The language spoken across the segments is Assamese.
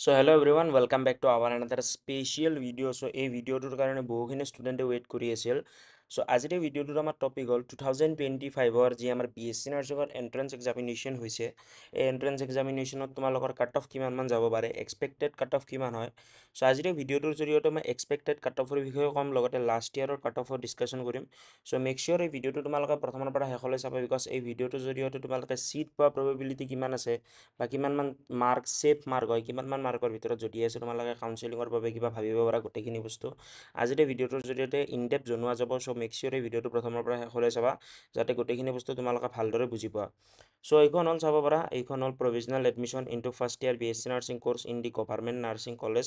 So hello everyone, welcome back to our another special video. So এই ভিডিওটোৰ কাৰণে বহুখিনি ষ্টুডেণ্টে ৱেইট কৰি আছিল। চ' আজিৰ এই ভিডিওটোৰ আমাৰ টপিক হ'ল 2025-ৰ যি আমাৰ BSc নাৰ্ছিঙৰ এণ্ট্ৰেন্স এক্সামিনেশ্যন হৈছে। এই এণ্ট্ৰেন্স এক্সামিনেশ্যনত তোমালোকৰ কাট অফ কিমানমান যাব পাৰে, এক্সপেক্টেড কাট অফ কিমান হয়। চ' আজিৰ এই ভিডিওটোৰ জৰিয়তে মই এক্সপেক্টেড কাট অফৰ বিষয়ে ক'ম, লগতে লাষ্ট ইয়েৰৰ কাট অফৰ ডিছকাশ্যন কৰিম। চ' মেক চিয়ৰ এই ভিডিওটো তোমালোকে প্ৰথমৰ পৰা শেষলৈ চাবা, বিকজ এই ভিডিওটোৰ জৰিয়তে তোমালোকে চিট পোৱা প্ৰবেবিলিটি কিমান আছে বা কিমানমান মাৰ্ক ছেফ মাৰ্ক হয়, কিমানমান মাৰ্কৰ ভিতৰত যদি আছে তোমালোকে কাউন্সেলিঙৰ বাবে কিবা ভাবিব পাৰা গোটেইখিনি বস্তু আজিৰ এই ভিডিওটোৰ জৰিয়তে ইনডেপ জনোৱা যাব। চ' মেক চিয়ৰ এই ভিডিওটো প্ৰথমৰ পৰা শেষলৈ চাবা যাতে গোটেইখিনি বস্তু তোমালোকে ভালদৰে বুজি পোৱা। চ' এইখন হ'ল চাব পাৰা, এইখন হ'ল provisional admission into first year BSc nursing course in the government nursing college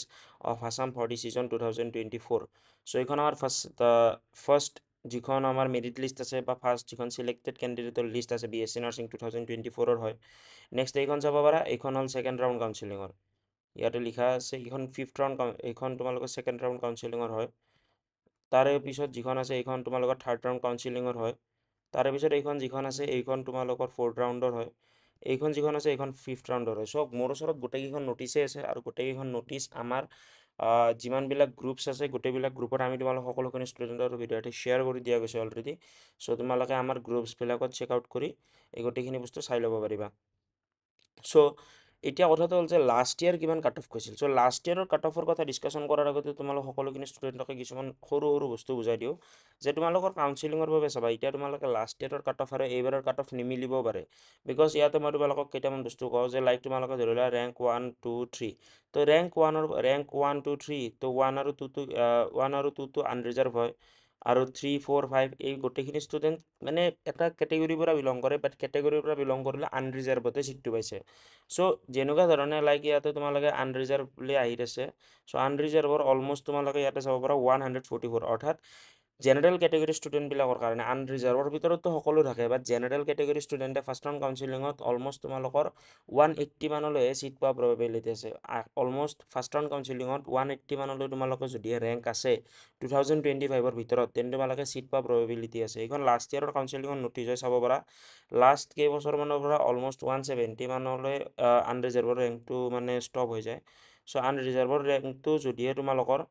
of Assam for the season 2024। So' এইখন আমাৰ ফাৰ্ষ্ট যিখন আমাৰ মেৰিট লিষ্ট আছে বা ফাৰ্ষ্ট যিখন চিলেক্টেড কেণ্ডিডেটৰ লিষ্ট আছে BSc নাৰ্ছিং 2024-ৰ হয়। নেক্সট এইখন চাব পাৰা, এইখন হ'ল ছেকেণ্ড ৰাউণ্ড কাউন্সেলিঙৰ। ইয়াতে লিখা আছে এইখন ফিফথ ৰাউণ্ড, এইখন তোমালোকৰ ছেকেণ্ড ৰাউণ্ড কাউন্সেলিঙৰ হয়। তাৰে পিছত যিখন আছে এইখন তোমালোকৰ থাৰ্ড ৰাউণ্ড কাউন্সেলিঙৰ হয়। তাৰে পিছত এইখন যিখন আছে এইখন তোমালোকৰ ফ'ৰ্থ ৰাউণ্ডৰ হয়। এইখন যিখন আছে এইখন ফিফথ ৰাউণ্ডৰ হয়। চ' মোৰ ওচৰত গোটেইকেইখন নটিচেই আছে আৰু গোটেইকেইখন নটিচ আমাৰ যিমানবিলাক গ্ৰুপছ আছে গোটেইবিলাক গ্ৰুপত আমি তোমালোক সকলোখিনি ষ্টুডেণ্টৰ ভিডিঅ'তে শ্বেয়াৰ কৰি দিয়া গৈছে অলৰেডি। চ' তোমালোকে আমাৰ গ্ৰুপছবিলাকত চেক আউট কৰি এই গোটেইখিনি বস্তু চাই ল'ব পাৰিবা। চ' এতিয়া কথাটো হ'ল যে লাষ্ট ইয়েৰ কিমান কাট অফ গৈছিল। চ' লাষ্ট ইয়েৰৰ কাট অফৰ কথা ডিছকাশ্যন কৰাৰ আগতে তোমালোক সকলোখিনি ষ্টুডেণ্টকে কিছুমান সৰু সৰু বস্তু বুজাই দিওঁ যে তোমালোকৰ কাউন্সেলিঙৰ বাবে চাবা, এতিয়া তোমালোকে লাষ্ট ইয়েৰৰ কাট অফ আৰু এইবাৰৰ কাট অফ নিমিলিব পাৰে। বিকজ ইয়াতে মই তোমালোকক কেইটামান বস্তু কওঁ যে লাইক তোমালোকে ধৰি লোৱা ৰেংক 1, 2, 3। তো ৰেংক 1, 2, 3 তো 1 আৰু 2টো আনৰিজাৰ্ভ হয় আৰু 3, 4, 5 এই গোটেইখিনি ষ্টুডেণ্ট মানে এটা কেটেগৰীৰ পৰা বিলং কৰে, বাট কেটেগৰীৰ পৰা বিলং কৰিলে আনৰিজাৰ্ভতে ছিটটো পাইছে। চ' যেনেকুৱা ধৰণে লাইক ইয়াতে তোমালোকে আনৰিজাৰ্ভ বুলি আহি আছে। চ' আনৰিজাৰ্ভৰ অলম'ষ্ট তোমালোকে ইয়াতে চাব পাৰা 144, অৰ্থাৎ জেনেৰেল কেটেগৰী ষ্টুডেণ্টবিলাকৰ কাৰণে আনৰিজাৰ্ভৰ ভিতৰততো সকলো থাকে, বাট জেনেৰেল কেটেগৰী ষ্টুডেণ্টে ফাৰ্ষ্ট ৰাউণ্ড কাউন্সেলিঙত অলম'ষ্ট তোমালোকৰ 180 মানলৈহে ছিট পোৱা প্ৰবেবিলিটি আছে। অলম'ষ্ট ফাৰ্ষ্ট ৰাউণ্ড কাউন্সেলিঙত 180 মানলৈ তোমালোকৰ যদি ৰেংক আছে 2025-ৰ ভিতৰত, তেন্তে তোমালোকে ছিট পোৱা প্ৰবেবিলিটি আছে। এইখন লাষ্ট ইয়েৰৰ কাউন্সেলিঙত নটিচ হয়, চাব পাৰা। লাষ্ট কেইবছৰমানৰ পৰা অলম'ষ্ট 170 মানলৈ আনৰিজাৰ্ভৰ ৰেংকটো মানে ষ্টপ হৈ যায়। চ' আনৰিজাৰ্ভৰ ৰেংকটো যদিহে তোমালোকৰ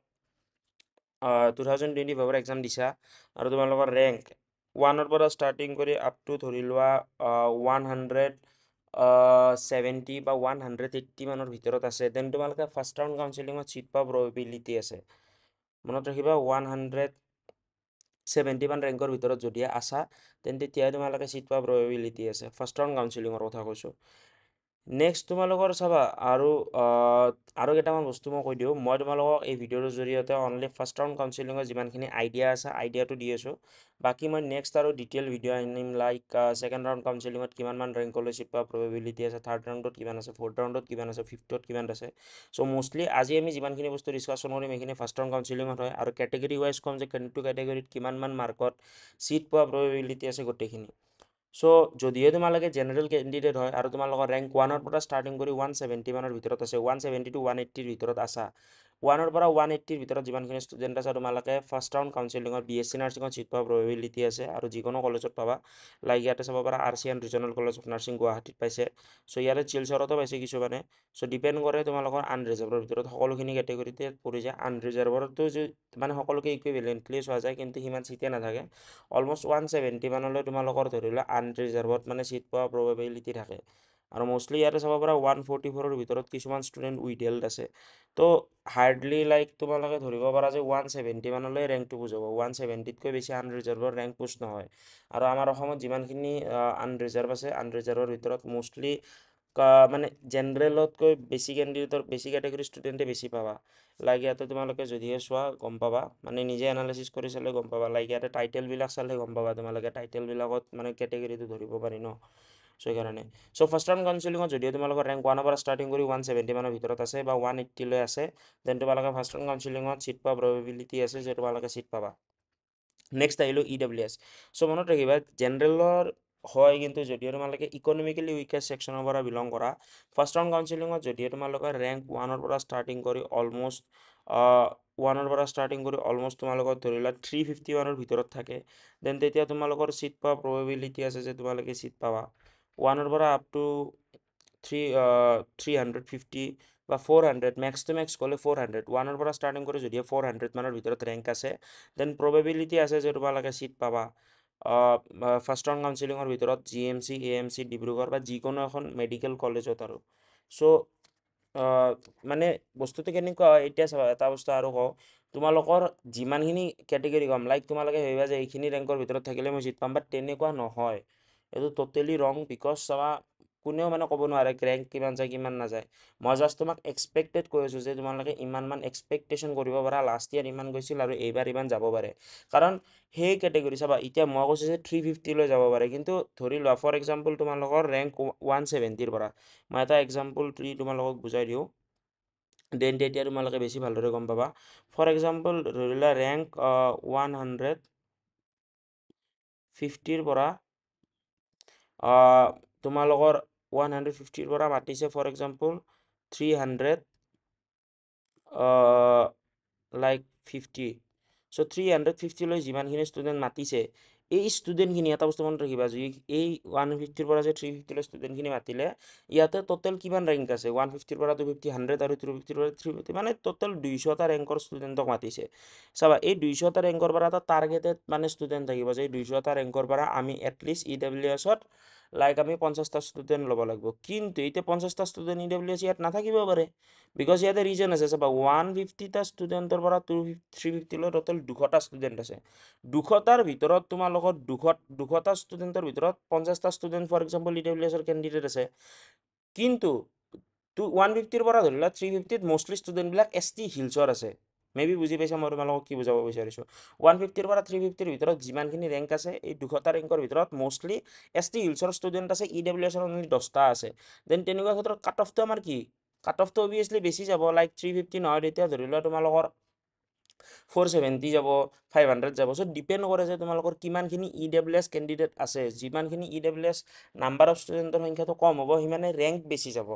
2025-ৰ এক্সাম দিছা আৰু তোমালোকৰ ৰেংক 1-ৰ পৰা ষ্টাৰ্টিং কৰি আপ টু ধৰি লোৱা 170 বা 180 মানৰ ভিতৰত আছে, দেন তোমালোকে ফাৰ্ষ্ট ৰাউণ্ড কাউন্সেলিঙত ছিট পোৱা প্ৰবেবিলিটি আছে। মনত ৰাখিবা 170 মান ৰেংকৰ ভিতৰত যদি আছা, তেন্তে তেতিয়াই তোমালোকে ছিট পোৱা প্ৰবেবিলিটি আছে। ফাৰ্ষ্ট ৰাউণ্ড কাউন্সেলিঙৰ কথা কৈছোঁ। নেক্সট তোমালোকৰ চাবা আৰু কেইটামান বস্তু মই কৈ দিওঁ। মই তোমালোকক এই ভিডিঅ'টোৰ জৰিয়তে অনলি ফাৰ্ষ্ট ৰাউণ্ড কাউন্সেলিঙৰ যিমানখিনি আইডিয়া আছে আইডিয়াটো দি আছোঁ। বাকী মই নেক্সট আৰু ডিটেইল ভিডিঅ' আনিম, লাইক ছেকেণ্ড ৰাউণ্ড কাউন্সেলিঙত কিমানমান ৰেংকলৈ ছিট পোৱা প্ৰবেবিলিটি আছে, থাৰ্ড ৰাউণ্ডত কিমান আছে, ফ'ৰ্থ ৰাউণ্ডত কিমান আছে, ফিফথত কিমান আছে। চ' মোষ্টলি আজি আমি যিমানখিনি বস্তু ডিছকাশ্যন কৰিম এইখিনি ফাৰ্ষ্ট ৰাউণ্ড কাউন্সেলিঙত হয়, আৰু কেটেগৰী ৱাইজ ক'ম যে কোনটো কেটেগৰীত কিমানমান মাৰ্কত ছিট পোৱা প্ৰবেবিলিটি আছে গোটেইখিনি। চ' যদিহে তোমালোকে জেনেৰেল কেণ্ডিডেট হয় আৰু তোমালোকৰ ৰেংক 1-ৰ পৰা ষ্টাৰ্টিং কৰি 170 মানৰ ভিতৰত আছে, 170 to 180ৰ ভিতৰত আছা, 1-ৰ পৰা 180ৰ ভিতৰত যিমানখিনি ষ্টুডেণ্ট আছে তোমালোকে ফাৰ্ষ্ট ৰাউণ্ড কাউন্সেলিঙত BSc নাৰ্ছিঙত ছিট পোৱা প্ৰবেবিলিটি আছে আৰু যিকোনো কলেজত পাবা। লাইক ইয়াতে চাব পাৰা RCN regional college of nursing গুৱাহাটীত পাইছে। চ' ইয়াতে চিলচৰতো পাইছে কিছুমানে। চ' ডিপেণ্ড কৰে তোমালোকৰ আনৰিজাৰ্ভৰ ভিতৰত সকলোখিনি কেটেগৰীতে পৰি যায়। আনৰিজাৰ্ভৰতো মানে সকলোকে ইকুইভেলেণ্টলি চোৱা যায়, কিন্তু সিমান ছিটে নাথাকে। অলম'ষ্ট 170 মানলৈ তোমালোকৰ ধৰি লোৱা আনৰিজাৰ্ভত মানে ছিট পোৱা প্ৰবেবিলিটি থাকে। আৰু মোষ্টলি ইয়াতে চাব পাৰা 144-ৰ ভিতৰত কিছুমান ষ্টুডেণ্ট উইথহেল্ড আছে। তো হাৰ্ডলি লাইক তোমালোকে ধৰিব পাৰা যে 170 মানলৈ ৰেংকটো পুছ হ'ব। 170তকৈ বেছি আনৰিজাৰ্ভৰ ৰেংক পুছ নহয়। আৰু আমাৰ অসমত যিমানখিনি আনৰিজাৰ্ভ আছে, আনৰিজাৰ্ভৰ ভিতৰত মোষ্টলি মানে জেনেৰেলতকৈ বেছি কেণ্ডিডেটৰ বেছি কেটেগৰী ষ্টুডেণ্টে বেছি পাবা। লাইক ইয়াতে তোমালোকে যদিহে চোৱা গম পাবা, মানে নিজে এনালাইচিছ কৰি চালে গম পাবা। লাইক ইয়াতে টাইটেলবিলাক চালে গম পাবা তোমালোকে, টাইটেলবিলাকত মানে কেটেগৰীটো ধৰিব পাৰি ন। চ' সেইকাৰণে ফাৰ্ষ্ট ৰাউণ্ড কাউন্সেলিঙত যদিও তোমালোকৰ ৰেংক 1-ৰ পৰা ষ্টাৰ্টিং কৰি 170 মানৰ ভিতৰত আছে বা 180লৈ আছে, দেন তোমালোকে ফাৰ্ষ্ট ৰাউণ্ড কাউন্সেলিঙত ছিট পোৱা প্ৰবেবিলিটি আছে যে তোমালোকে ছিট পাবা। নেক্সট আহিলোঁ EWS। চ' মনত ৰাখিবা জেনেৰেলৰ হয়, কিন্তু যদিও তোমালোকে ইকনমিকেলি উইকেষ্ট ছেকশ্যনৰ পৰা বিলং কৰা, ফাৰ্ষ্ট ৰাউণ্ড কাউন্সেলিঙত যদিও তোমালোকে ৰেংক 1-ৰ পৰা ষ্টাৰ্টিং কৰি অলম'ষ্ট 1-ৰ পৰা ষ্টাৰ্টিং কৰি অলম'ষ্ট তোমালোকৰ ধৰি লোৱা 350 মানৰ ভিতৰত থাকে, দেন তেতিয়া তোমালোকৰ ছিট পোৱা প্ৰবেবিলিটি আছে যে তোমালোকে ছিট পাবা। 1-ৰ পৰা আপ টু 350 বা 400 মেক্স টু মেক্স গ'লে 400 1ৰ পৰা ষ্টাৰ্টিং কৰি যদি 400 মানৰ ভিতৰত ৰেংক আছে দেন প্ৰবেবিলিটি আছে যে তোমালোকে চিট পাবা ফাৰ্ষ্ট ৰাউণ্ড কাউন্সিলিঙৰ ভিতৰত GMC AMC ডিব্ৰুগড় বা যিকোনো এখন মেডিকেল কলেজত আৰু চ' মানে বস্তুটো কেনেকুৱা হয় এতিয়া চাবা এটা বস্তু আৰু কওঁ তোমালোকৰ যিমানখিনি কেটেগৰী কম লাইক তোমালোকে ভাবিবা যে এইখিনি ৰেংকৰ ভিতৰত থাকিলে মই চিট পাম বাট তেনেকুৱা নহয় এইটো ট'টেলি ৰং বিকজ চাবা কোনেও মানে ক'ব নোৱাৰে ৰেংক কিমান যায় কিমান নাযায় মই জাষ্ট তোমাক এক্সপেক্টেড কৈ আছোঁ যে তোমালোকে ইমানমান এক্সপেক্টেশ্যন কৰিব পাৰা লাষ্ট ইয়াৰ ইমান গৈছিল আৰু এইবাৰ ইমান যাব পাৰে কাৰণ সেই কেটেগৰী চাবা এতিয়া মই কৈছোঁ যে 350 লৈ যাব পাৰে কিন্তু ধৰি লোৱা ফৰ এক্সাম্পল তোমালোকৰ ৰেংক 170ৰ পৰা মই এটা এক্সাম্পল তোমালোকক বুজাই দিওঁ দেন তেতিয়া তোমালোকে বেছি ভালদৰে গম পাবা ফৰ এক্সাম্পল ধৰি লোৱা ৰেংক 150ৰ পৰা তোমালোকৰ 150ৰ পৰা মাতিছে ফৰ এক্সাম্পল 300 লাইক 50 চ' 350 লৈ যিমানখিনি ষ্টুডেণ্ট মাতিছে এই ষ্টুডেণ্টখিনি এটা বস্তু মনত ৰাখিবা যি এই 150ৰ পৰা যে 350 লৈ ষ্টুডেণ্টখিনি মাতিলে ইয়াতে টোটেল কিমান ৰেংক আছে 150ৰ পৰা 250 100 আৰু 250ৰ পৰা 350 মানে টোটেল 200টা ৰেংকৰ ষ্টুডেণ্টক মাতিছে চাবা এই 200টা ৰেংকৰ পৰা এটা টাৰ্গেটেড মানে ষ্টুডেণ্ট থাকিব যে 200টা ৰেংকৰ পৰা আমি এটলিষ্ট EWSত লাইক আমি 50টা ষ্টুডেণ্ট ল'ব লাগিব কিন্তু এতিয়া 50টা ষ্টুডেণ্ট EWS ইয়াত নাথাকিব পাৰে বিকজ ইয়াতে ৰিজন আছে চাবা 150টা ষ্টুডেণ্টৰ পৰা 350 লৈ টোটেল 200টা ষ্টুডেণ্ট আছে 200টাৰ ভিতৰত তোমালোকৰ 200টা ষ্টুডেণ্টৰ ভিতৰত 50টা ষ্টুডেণ্ট ফৰ এক্সাম্পল EWSৰ কেণ্ডিডেট আছে কিন্তু 150ৰ পৰা ধৰি লোৱা 350ত মষ্টলি ষ্টুডেণ্টবিলাক ST হিলছৰ আছে মেবি বুজি পাইছা মই তোমালোকক কি বুজাব বিচাৰিছোঁ 150ৰ পৰা 350ৰ ভিতৰত যিমানখিনি ৰেংক আছে এই 200টা ৰেংকৰ ভিতৰত মষ্টলি ST হিলছৰ ষ্টুডেণ্ট আছে EWSৰ অনলি 10টা আছে দেন তেনেকুৱা ক্ষেত্ৰত কাট অফটো আমাৰ কি কাট অফটো অবিয়াছলি বেছি যাব লাইক 350 নহয় তেতিয়া ধৰি লোৱা তোমালোকৰ 470 যাব 500 যাব চ' ডিপেণ্ড কৰে যে তোমালোকৰ কিমানখিনি EWS কেণ্ডিডেট আছে যিমানখিনি EWS নাম্বাৰ অফ ষ্টুডেণ্টৰ সংখ্যাটো কম হ'ব সিমানে ৰেংক বেছি যাব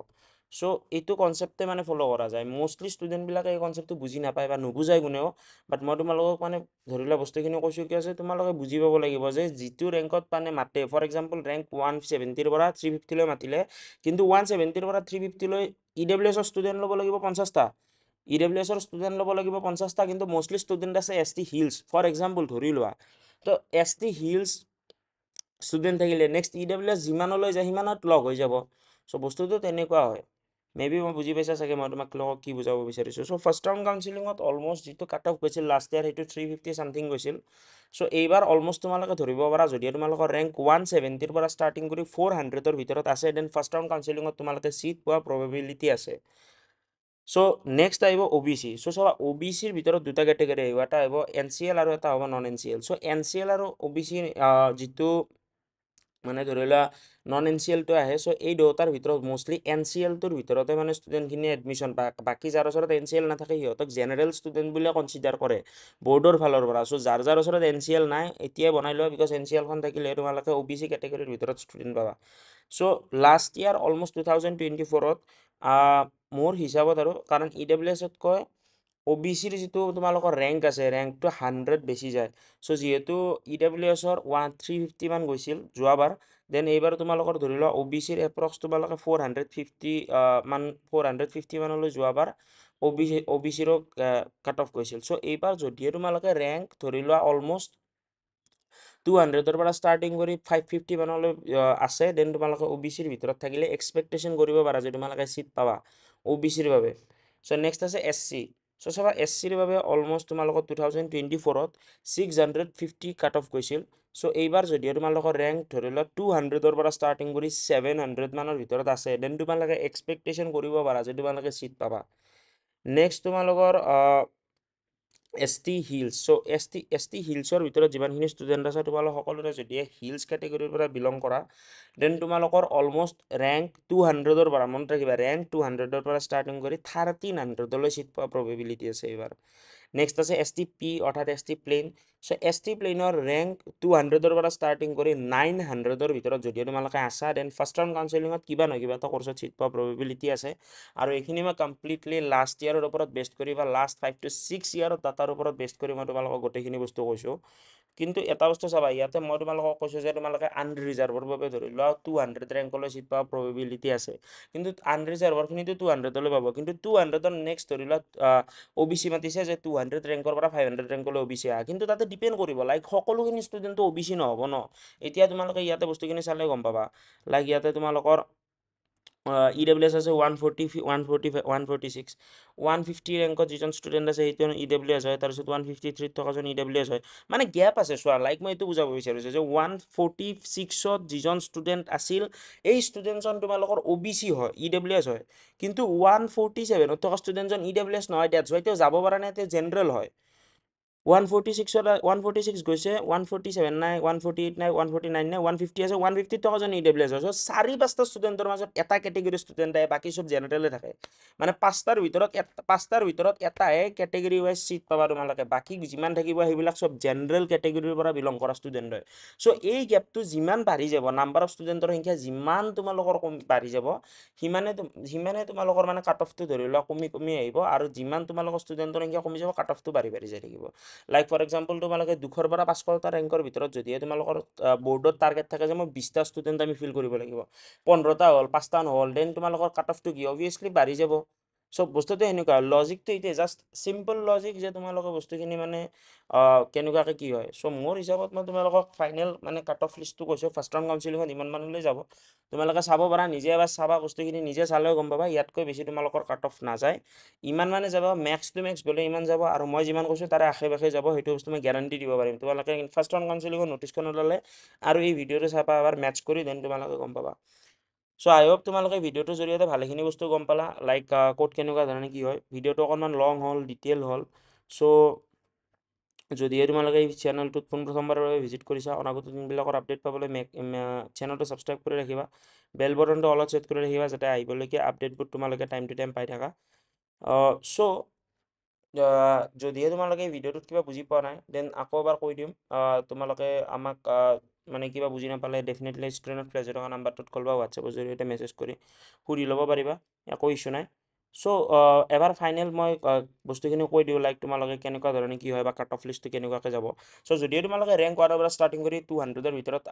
চ' এইটো কনচেপ্টে মানে ফ'ল' কৰা যায় মষ্টলি ষ্টুডেণ্টবিলাকে এই কনচেপ্টটো বুজি নাপায় বা নুবুজায় কোনেও বাট মই তোমালোকক মানে ধৰি লোৱা বস্তুখিনি কৈছোঁ কি আছে তোমালোকে বুজি পাব লাগিব যে যিটো ৰেংকত মানে মাতে ফৰ এক্সাম্পল ৰেংক 170ৰ পৰা 350 লৈ মাতিলে কিন্তু 170ৰ পৰা 350 লৈ EWSৰ ষ্টুডেণ্ট ল'ব লাগিব 50টা EWSৰ ষ্টুডেণ্ট ল'ব লাগিব 50টা কিন্তু মষ্টলি ষ্টুডেণ্ট আছে ST হিলছ ফৰ এক্সাম্পল ধৰি লোৱা তো ST হিলছ ষ্টুডেণ্ট থাকিলে নেক্সট EWS যিমানলৈ যায় সিমানত লগ হৈ যাব চ' বস্তুটো তেনেকুৱা হয় মেবি মই বুজি পাইছা চাগে মই তোমাক কি বুজাব বিচাৰিছোঁ চ' ফাৰ্ষ্ট ৰাউণ্ড কাউন্সিলিঙত অলমষ্ট যিটো কাট অফ গৈছিল লাষ্ট ইয়াৰ সেইটো 350 চামথিং গৈছিল চ' এইবাৰ অলমষ্ট তোমালোকে ধৰিব পাৰা যদি তোমালোকৰ ৰেংক 170ৰ পৰা ষ্টাৰ্টিং কৰি 400ৰ ভিতৰত আছে দেন ফাৰ্ষ্ট ৰাউণ্ড কাউন্সিলিঙত তোমালোকে চিট পোৱা প্ৰবেবিলিটি আছে চ' নেক্সট আহিব OBC চ' চাবা OBCৰ ভিতৰত দুটা কেটেগৰী আহিব এটা আহিব NCL আৰু এটা হ'ব নন NCL চ' NCL আৰু OBC যিটো মানে ধৰি লোৱা নন NCLটো আহে চ' এই দুটাৰ ভিতৰত মষ্টলি NCLটোৰ ভিতৰতে মানে ষ্টুডেণ্টখিনি এডমিশ্যন পায় বাকী যাৰ ওচৰত NCL নাথাকে সিহঁতক জেনেৰেল ষ্টুডেণ্ট বুলিয়ে কনচিডাৰ কৰে বৰ্ডৰ ফালৰ পৰা চ' যাৰ ওচৰত NCL নাই এতিয়াই বনাই লোৱা বিকজ NCLখন থাকিলে তোমালোকে OBC কেটেগৰীৰ ভিতৰত ষ্টুডেণ্ট পাবা চ' লাষ্ট ইয়াৰ অলমষ্ট 2024ত মোৰ হিচাপত আৰু কাৰণ EWSতকৈ OBCৰ যিটো তোমালোকৰ ৰেংক আছে ৰেংকটো 100 বেছি যায় চ' যিহেতু EWSৰ 350 মান গৈছিল যোৱাবাৰ দেন এইবাৰ তোমালোকৰ ধৰি লোৱা OBCৰ এপ্ৰক্স তোমালোকে 450 মানলৈ যোৱাবাৰ OBCৰো কাট অফ গৈছিল চ' এইবাৰ যদিহে তোমালোকে ৰেংক ধৰি লোৱা অলমষ্ট 200ৰ পৰা ষ্টাৰ্টিং কৰি 550 মানলৈ আছে দেন তোমালোকে OBCৰ ভিতৰত থাকিলে এক্সপেক্টেশ্যন কৰিব পাৰা যে তোমালোকে চিট পাবা OBCৰ বাবে চ' নেক্সট আছে SC চ' চাবা SCৰ বাবে অলমষ্ট তোমালোকৰ 2024ত 650 কাট অফ গৈছিল চ' এইবাৰ যদিও তোমালোকৰ ৰেংক ধৰি লোৱা 200ৰ পৰা ষ্টাৰ্টিং কৰি 700 মানৰ ভিতৰত আছে দেন তোমালোকে এক্সপেক্টেশ্যন কৰিব পাৰা যে তোমালোকে চিট পাবা নেক্সট তোমালোকৰ ST হিলছ চ' ST হিলছৰ ভিতৰত যিমানখিনি ষ্টুডেণ্ট আছে তোমালোক সকলোৰে যদি হিলছ কেটেগৰীৰ পৰা বিলং কৰা দেন তোমালোকৰ অলমষ্ট ৰেংক 200ৰ পৰা মনত ৰাখিবা ৰেংক 200ৰ পৰা ষ্টাৰ্টিং কৰি 1300লৈ চিট পোৱা প্ৰবেবিলিটি আছে এইবাৰ নেক্সট আছে STP অৰ্থাৎ ST প্লেইন চ' ST প্লেইনৰ ৰেংক 200ৰ পৰা ষ্টাৰ্টিং কৰি 900ৰ ভিতৰত যদি তোমালোকে আছা দেন ফাৰ্ষ্ট ৰাউণ্ড কাউন্সিলিঙত কিবা নহয় কিবা এটা কৰ্চত চিট পোৱা প্ৰবেবিলিটি আছে আৰু এইখিনি মই কমপ্লিটলি লাষ্ট ইয়াৰৰ ওপৰত বেষ্ট কৰি বা লাষ্ট 5 to 6 ইয়াৰৰ ডাটাৰ ওপৰত বেষ্ট কৰি মই তোমালোকক গোটেইখিনি বস্তু কৈছোঁ কিন্তু এটা বস্তু চাবা, ইয়াতে মই তোমালোকক কৈছোঁ যে তোমালোকে আনৰিজাৰ্ভৰ বাবে ধৰি লোৱা 200 ৰেংকলৈ চিট পোৱাৰ প্ৰবেবিলিটি আছে, কিন্তু আনৰিজাৰ্ভৰখিনিতো 200লৈ পাব, কিন্তু 200ৰ নেক্সট ধৰি লোৱা OBC মাতিছে যে 200 ৰেংকৰ পৰা 500 ৰেংকলৈ OBC আহা, কিন্তু তাতে ডিপেণ্ড কৰিব লাইক সকলোখিনি ষ্টুডেণ্টটো OBC নহ'ব ন। এতিয়া তোমালোকে ইয়াতে বস্তুখিনি চালে গম পাবা, লাইক ইয়াতে তোমালোকৰ EWS আছে 146, 150 ৰেংকত যিজন ষ্টুডেণ্ট আছে সেইটো EWS হয়, তাৰপিছত 153 থকাজন EWS হয়, মানে গেপ আছে চোৱা। লাইক মই এইটো বুজাব বিচাৰিছোঁ যে 146ত যিজন ষ্টুডেণ্ট আছিল এই ষ্টুডেণ্টজন তোমালোকৰ OBC হয়, EWS হয়, কিন্তু 147ত থকা ষ্টুডেণ্টজন EWS নহয়, ডেটছ হয়, তেওঁ যাব পৰা নাই, তেওঁ জেনেৰেল হয়। 146 গৈছে, 147 নাই, 148 নাই, 149 নাই, 150 আছে, 150 টকাজন EWS হয়। চ' 4-5টা ষ্টুডেণ্টৰ মাজত এটা কেটেগৰী ষ্টুডেণ্ট আহে, বাকী চব জেনেৰেলে থাকে। মানে 5টাৰ ভিতৰত এটাহে কেটেগৰী ৱাইজ চিট পাবা তোমালোকে, বাকী যিমান থাকিব সেইবিলাক চব জেনেৰেল কেটেগৰীৰ পৰা বিলং কৰা ষ্টুডেণ্ট হয়। চ' এই গেপটো যিমান বাঢ়ি যাব, নাম্বাৰ অফ ষ্টুডেণ্টৰ সংখ্যা যিমান তোমালোকৰ বাঢ়ি যাব, সিমানে তোমালোকৰ মানে কাট অফটো ধৰি লোৱা কমি আহিব, আৰু যিমান তোমালোকৰ ষ্টুডেণ্টৰ সংখ্যা কমি যাব কাট অফটো বাঢ়ি যাই থাকিব। লাইক ফৰ এক্সাম্পল তোমালোকে 200 পৰা 500টা ৰেংকৰ ভিতৰত যদিহে তোমালোকৰ বৰ্ডত টাৰ্গেট থাকে যে মই 20টা ষ্টুডেণ্ট আমি ফিল কৰিব লাগিব, 15টা হ'ল, 5টা নহ'ল, দেন তোমালোকৰ কাট অফটো কি অবভিয়াছলি বাঢ়ি যাব। চব বস্তুটো এনেকুৱা লজিকটো এতিয়া জাষ্ট চিম্পল লজিক যে তোমালোকে বস্তুখিনি মানে কেনেকুৱাকৈ কি হয়। চ' মোৰ হিচাপত মই তোমালোকক ফাইনেল মানে কাট অফ লিষ্টটো কৈছোঁ, ফাৰ্ষ্ট ৰাউণ্ড কাউন্সিলিঙত ইমান মানলৈ যাব, তোমালোকে চাব পাৰা, নিজে এবাৰ চাবা, বস্তুখিনি নিজে চালেও গম পাবা, ইয়াতকৈ বেছি তোমালোকৰ কাট অফ নাযায়, ইমান মানে যাব, মেক্স টু মেক্স গ'লে ইমান যাব, আৰু মই যিমান কৈছোঁ তাৰে আশে পাশে যাব, সেইটো বস্তু মই গেৰাণ্টি দিব পাৰিম। তোমালোকে ফাৰ্ষ্ট ৰাউণ্ড কাউন্সিলিঙৰ নটিছখন ওলালে আৰু এই ভিডিঅ'টো চাবা, এবাৰ মেটচ কৰি দেন তোমালোকে গম পাবা। চ' আই হোপ তোমালোকে ভিডিঅ'টোৰ জৰিয়তে ভালেখিনি বস্তু গম পালা, লাইক ক'ত কেনেকুৱা ধৰণে কি হয়। ভিডিঅ'টো অকণমান লং হ'ল, ডিটেইল হ'ল, চ' যদিহে তোমালোকে এই চেনেলটোত পোনপ্ৰথমবাৰৰ বাবে ভিজিট কৰিছা, অনাগত দিনবিলাকৰ আপডেট পাবলৈ চেনেলটো ছাবস্ক্ৰাইব কৰি ৰাখিবা, বেল বটনটো অলপ ছেট কৰি ৰাখিবা, যাতে আহিবলগীয়া আপডেটবোৰ তোমালোকে টাইম টু টাইম পাই থাকা। চ' যদিহে তোমালোকে এই ভিডিঅ'টোত কিবা বুজি পোৱা নাই, দেন আকৌ এবাৰ কৈ দিম, তোমালোকে আমাক মানে কিবা বুজি নাপালে ডেফিনেটলি স্ক্ৰীণত ফ্লেছ হৈ থকা নাম্বাৰটোত কল বা হোৱাটছএপৰ জৰিয়তে মেছেজ কৰি সুধি ল'ব পাৰিবা, একো ইছ্যু নাই। চ' এবাৰ ফাইনেল মই বস্তুখিনি কৈ দিওঁ, লাইক তোমালোকে কেনেকুৱা ধৰণে কি হয় বা কাট অফ লিষ্টটো কেনেকুৱাকৈ যাব। চ' যদিও তোমালোকে ৰেংক 1ৰ পৰা ষ্টাৰ্টিং কৰি 200ৰ ভিতৰত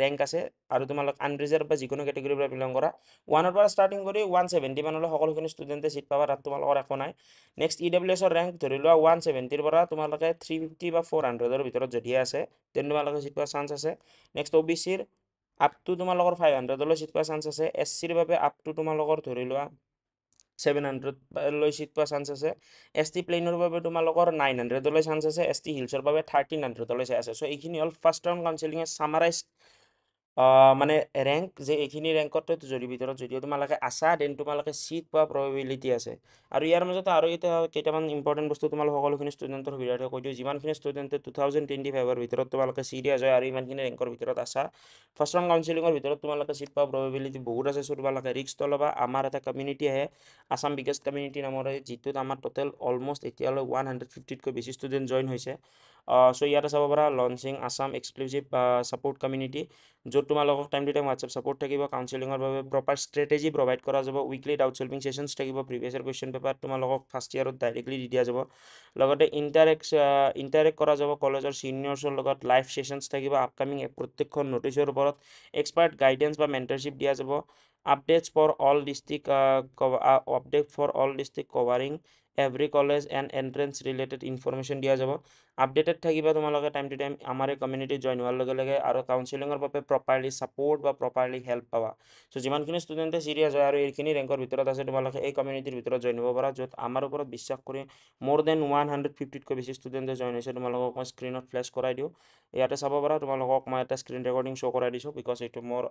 ৰেংক আছে, আৰু তোমালোক আনৰিজাৰ্ভ বা যিকোনো কেটেগৰীৰ পৰা বিলং কৰা, 1ৰ পৰা ষ্টাৰ্টিং কৰি 170 মানলৈ সকলোখিনি ষ্টুডেণ্টে চিট পাবা, তাত তোমালোকৰ একো নাই। নেক্সট EWSৰ ৰেংক ধৰি লোৱা 170ৰ পৰা তোমালোকে 350 বা 400ৰ ভিতৰত যদিহে আছে, তেন্তে তোমালোকে চিট পোৱাৰ চান্স আছে। নেক্সট OBCৰ আপ টু তোমালোকৰ 500লৈ চিট পোৱাৰ চান্স আছে, SCৰ বাবে আপ টু তোমালোকৰ ধৰি লোৱা 700লৈ চিট পোৱাৰ চান্স আছে, ST প্লেইনৰ বাবে তোমালোকৰ 900লৈ চান্স আছে, ST হিলছৰ বাবে 1300লৈ চাই আছে। চ' এইখিনি হ'ল ফাৰ্ষ্ট ৰাউণ্ড কাউন্সিলিঙে চামাৰাইজ মানে ৰেংক, যে এইখিনি ৰেংকত ভিতৰত যদিও তোমালোকে আছা, দেন তোমালোকে চিট পোৱা প্ৰবেবিলিটি আছে। আৰু ইয়াৰ মাজতে আৰু কেইটামান ইম্পৰ্টেণ্ট বস্তু তোমালোক সকলোখিনি ষ্টুডেণ্টৰ সুবিধাৰ্থে কৈ দিওঁ, যিমানখিনি ষ্টুডেণ্টে 2025ৰ ভিতৰত তোমালোকে চিৰিয়াছ হয় আৰু ইমানখিনি ৰেংকৰ ভিতৰত আছা, ফাৰ্ষ্ট ৰাউণ্ড কাউন্সিলিঙৰ ভিতৰত তোমালোকে চিট পোৱা প্ৰবেবিলিটি বহুত আছে। চ' তোমালোকে ৰিস্ক নল'বা। আমাৰ এটা কমিউনিটি আহে, আছাম বিগেষ্ট কমিউনিটি নামৰ, যিটোত আমাৰ টোটেল অলম'ষ্ট এতিয়ালৈ 150তকৈ বেছি ষ্টুডেণ্ট জইন হৈছে। চ' ইয়াতে চাব পাৰা launching Assam exclusive support community, য'ত তোমালোকক time to time WhatsApp support থাকিব, কাউন্সিলিঙৰ বাবে প্ৰপাৰ ষ্ট্ৰেটেজি প্ৰভাইড কৰা যাব, উইকলি ডাউট চলভিং ছেশ্যনছ থাকিব, প্ৰিভিয়াছ ইয়াৰ কুৱেশ্যন পেপাৰ তোমালোকক ফাৰ্ষ্ট ইয়াৰত ডাইৰেক্টলি দি দিয়া যাব, লগতে ইণ্টাৰেক্ট কৰা যাব কলেজৰ ছিনিয়ৰ্ছৰ লগত, লাইভ ছেশ্যনছ থাকিব, আপকামিং প্ৰত্যেকখন নটিছৰ ওপৰত এক্সপাৰ্ট গাইডেন্স বা মেণ্টৰশ্বিপ দিয়া যাব, updates for all district covering every college and entrance related information দিয়া যাব। আপডেটেড থাকিবা তোমালোকে টাইম টু টাইম আমাৰ এই কমিউনিটিত জইন হোৱাৰ লগে লগে, আৰু কাউন্সিলিঙৰ বাবে প্ৰপাৰলি ছাপোৰ্ট বা প্ৰপাৰলি হেল্প পাবা। চ' যিমানখিনি ষ্টুডেণ্টে চিৰিয়াছ হয় আৰু এইখিনি ৰেংকৰ ভিতৰত আছে, তোমালোকে এই কমিউনিটিৰ ভিতৰত জইন হ'ব পাৰা, য'ত আমাৰ ওপৰত বিশ্বাস কৰি মোৰ দেন 150তকৈ বেছি ষ্টুডেণ্টে জইন হৈছে। তোমালোকক মই স্ক্ৰীণত ফ্লেছ কৰাই দিওঁ, ইয়াতে চাব পাৰা, তোমালোকক মই এটা স্ক্ৰীণ ৰেকৰ্ডিং শ্ব' কৰাই দিছোঁ, বিকজ এইটো মোৰ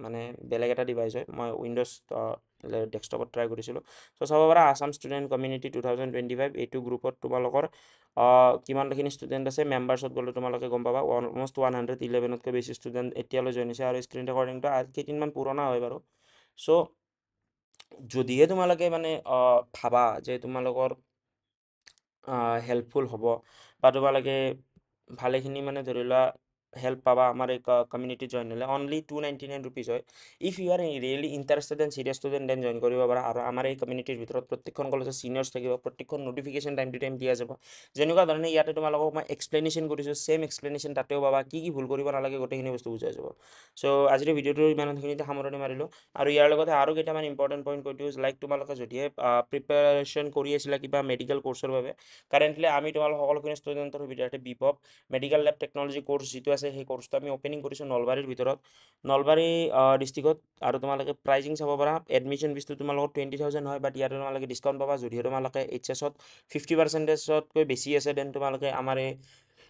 মানে বেলেগ এটা ডিভাইচ হয়, মই উইণ্ড'জ ডেস্কটপত ট্ৰাই কৰিছিলোঁ। চ' চাব পাৰা আছাম ষ্টুডেণ্ট কমিউনিটি 2025, এইটো গ্ৰুপত তোমালোকৰ কিমানখিনি ষ্টুডেণ্ট আছে, মেম্বাৰ্ছত গ'লে তোমালোকে গম পাবা, অলম'ষ্ট 111তকৈ বেছি ষ্টুডেণ্ট এতিয়ালৈ জইন হৈছে, আৰু স্ক্ৰীণ ৰেকৰ্ডিংটো কেইদিনমান পুৰণা হয় বাৰু। চ' যদিহে তোমালোকে মানে ভাবা যে তোমালোকৰ হেল্পফুল হ'ব, বা তোমালোকে ভালেখিনি মানে ধৰি লোৱা হেল্প পাবা আমাৰ এই কমিউনিটি জইন হ'লে অনলি 299 ৰুপিজ হয় if you are really interested and serious student then join কৰিব পাৰা আৰু আমাৰ এই কমিউনিটিৰ ভিতৰত প্ৰত্যেকখন কলেজৰ চিনিয়ৰ্ছ থাকিব প্ৰত্যেকখন নটিফিকেশ্যন টাইম টু টাইম দিয়া যাব যেনেকুৱা ধৰণে ইয়াতে তোমালোকক মই এক্সপ্লেনেশ্যন কৰিছোঁ ছেম এক্সপ্লেনেশ্যন তাতেও পাবা কি ভুল কৰিব নালাগে গোটেইখিনি বস্তু বুজাই যাব চ' আজিৰ ভিডিঅ'টোৰ ইমানখিনিতে সামৰণি মাৰিলোঁ আৰু ইয়াৰ লগতে আৰু কেইটামান ইম্পৰ্টেণ্ট পইণ্ট কৈ দিওঁ লাইক তোমালোকে যদিহে প্ৰিপেৰেশ্যন কৰি আছিলা কিবা মেডিকেল কৰ্চৰ বাবে কাৰেণ্টলি আমি তোমালোক সকলোখিনি ষ্টুডেণ্টৰ সুবিধাৰ্থে বিপপ মেডিকেল লেব টেকন'লজি কৰ্চ যিটো আছে সেই কৰ্চটো আমি অপেনিং কৰিছোঁ নলবাৰীৰ ভিতৰত নলবাৰী ডিষ্ট্ৰিক্টত আৰু তোমালোকে প্ৰাইজিং চাব পাৰা এডমিশ্যন ফিজটো তোমালোকৰ 20,000 হয় বাট ইয়াতে তোমালোকে ডিছকাউণ্ট পাবা যদিহে তোমালোকে এইচএছত 50%তকৈ বেছি আছে দেন তোমালোকে আমাৰ এই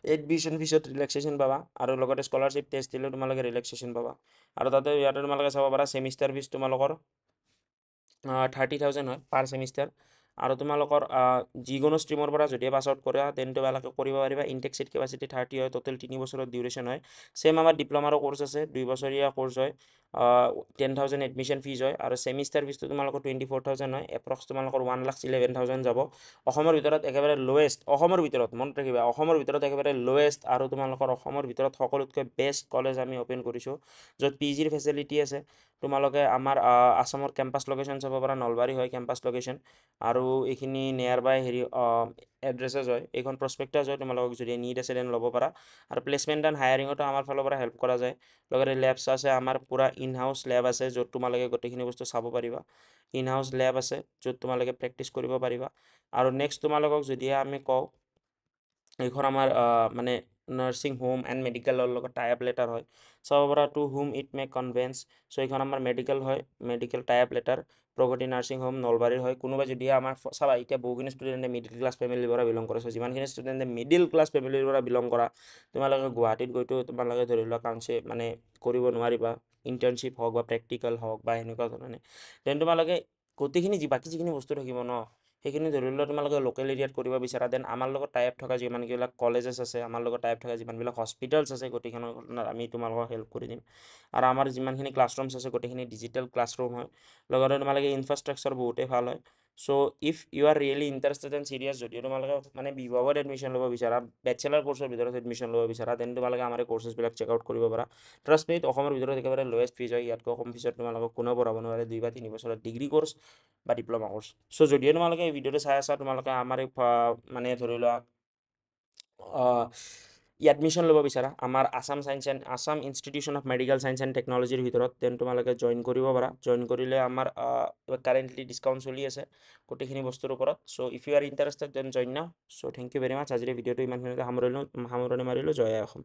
এডমিশ্যন ফিজত ৰিলেক্সেশ্যন পাবা আৰু লগতে স্কলাৰশ্বিপ টেষ্ট দিলেও তোমালোকে ৰিলেক্সেশ্যন পাবা আৰু তাতে ইয়াতে তোমালোকে চাব পাৰা ছেমিষ্টাৰ ফিজ তোমালোকৰ 30,000 হয় পাৰ ছেমিষ্টাৰ আৰু তোমালোকৰ যিকোনো ষ্ট্ৰীমৰ পৰা যদি পাছ আউট কৰা দেন তোমালোকে কৰিব পাৰিবা ইনটেক চিট কেপাচিটি 30 হয় টোটেল 3 বছৰৰ ডিউৰেশ্যন হয় ছেম আমাৰ ডিপ্ল'মাৰো কোৰ্চ আছে 2 বছৰীয়া কোৰ্চ হয় 10,000 এডমিশ্যন ফিজ হয় আৰু ছেমিষ্টাৰ ফিজটো তোমালোকৰ 24,000 হয় এপ্ৰক্স তোমালোকৰ 1,11,000 যাব অসমৰ ভিতৰত একেবাৰে লোৱেষ্ট অসমৰ ভিতৰত মনত ৰাখিবা অসমৰ ভিতৰত একেবাৰে লোৱেষ্ট আৰু তোমালোকৰ অসমৰ ভিতৰত সকলোতকৈ বেষ্ট কলেজ আমি অ'পেন কৰিছোঁ য'ত পি জিৰ ফেচিলিটি আছে তোমালোকে আমাৰ আছামৰ কেম্পাছ লোকেশ্যন চাব পাৰা নলবাৰী হয় কেম্পাছ লোকেশ্যন আৰু এইখিনি নিয়াৰ বাই হেৰি এড্ৰেছেছ হয় এইখন প্ৰস্পেক্টাছ হয় তোমালোকক যদি নিড আছে দেন ল'ব পাৰা আৰু প্লেচমেণ্ট এণ্ড হায়াৰিঙতো আমাৰ ফালৰ পৰা হেল্প কৰা যায় লগতে লেবছ আছে আমাৰ পূৰা ইন হাউচ লেব আছে য'ত তোমালোকে গোটেইখিনি বস্তু চাব পাৰিবা ইন হাউচ লেব আছে য'ত তোমালোকে প্ৰেক্টিছ কৰিব পাৰিবা আৰু নেক্সট তোমালোকক যদিহে আমি কওঁ এইখন আমাৰ মানে নাৰ্ছিং হোম এণ্ড মেডিকেলৰ লগত টাই আপ লেটাৰ হয় চাব পৰা to whom it may concern so' এইখন আমাৰ মেডিকেল হয় medical tie up letter Pragati nursing home নলবাৰীৰ হয় কোনোবা যদি আমাৰ চাবা এতিয়া বহুখিনি ষ্টুডেণ্টে মিডিল ক্লাছ ফেমিলিৰ পৰা বিলং কৰে চ' যিমানখিনি ষ্টুডেণ্টে মিডিল ক্লাছ ফেমিলিৰ পৰা বিলং কৰা তোমালোকে গুৱাহাটীত গৈতো তোমালোকে ধৰি লোৱা মানে কৰিব নোৱাৰিবা ইণ্টাৰ্ণশ্বিপ হওক বা প্ৰেক্টিকেল হওক বা এনেকুৱা ধৰণে দেন তোমালোকে গোটেইখিনি বাকী যিখিনি বস্তু থাকিব ন সেইখিনি ধৰি লোৱা তোমালোকে লোকেল এৰিয়াত কৰিব বিচাৰা দেন আমাৰ লগত টাই আপ থকা যিমানবিলাক কলেজেছ আছে আমাৰ লগত টাই আপ থকা যিমানবিলাক হস্পিটেলছ আছে গোটেইখনৰ আমি তোমালোকক হেল্প কৰি দিম আৰু আমাৰ যিমানখিনি ক্লাছৰুমছ আছে গোটেইখিনি ডিজিটেল ক্লাছৰুম হয় লগতে তোমালোকে ইনফ্ৰাষ্ট্ৰাকচাৰ বহুতেই ভাল হয় so' if you are really interested and serious যদিও তোমালোকে মানে বিভাগত এডমিশ্যন ল'ব বিচাৰা বেচেলাৰ কৰ্চৰ ভিতৰত এডমিশ্যন ল'ব বিচাৰা তেন্তে তোমালোকে আমাৰ এই কৰ্চেছবিলাক চেক আউট কৰিব পাৰা ট্ৰাষ্ট মি অসমৰ ভিতৰত একেবাৰে লোৱেষ্ট ফিজ হয় ইয়াতকৈ কম ফিজত তোমালোকক কোনেও পঢ়াব নোৱাৰে 2 বা 3 বছৰৰ ডিগ্ৰী কৰ্চ বা ডিপ্ল'মা কৰ্চ চ' যদিও তোমালোকে এই ভিডিঅ'টো চাই আছা তোমালোকে আমাৰ এই মানে ধৰি লোৱা এডমিশ্যন ল'ব বিচাৰা আমাৰ Assam institution of medical science and টেকন'লজিৰ ভিতৰত দেন তোমালোকে জইন কৰিব পাৰা জইন কৰিলে আমাৰ কাৰেণ্টলি ডিছকাউণ্ট চলি আছে গোটেইখিনি বস্তুৰ ওপৰত so' if you are interested then join now so' thank you very much আজিৰ ভিডিঅ'টো ইমানখিনিতে সামৰণি মাৰিলোঁ জয় আই অসম